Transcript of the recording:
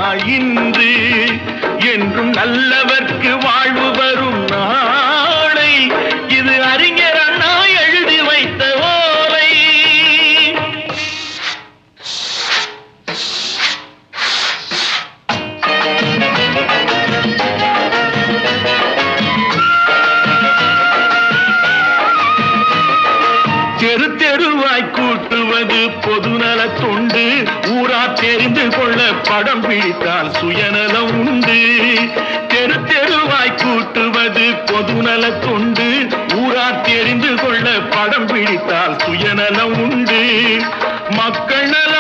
இன்று என்றும் நல்லவர்க்கு வாழ்வு வரும் நாளை இது அறிஞர் அண்ணா எழுதி வைத்த ஓலை. தெரு தெருவாய் கூட்டுவது பொதுநல தொண்டு, ஊரா தெரிந்து கொள்ள படம் பிடித்தால் சுயநலம் உண்டு. தெரு தெருவாய் கூட்டுவது பொதுநல தொண்டு, ஊரா தெரிந்து கொள்ள படம் பிடித்தால் சுயநலம் உண்டு. மக்கள் நல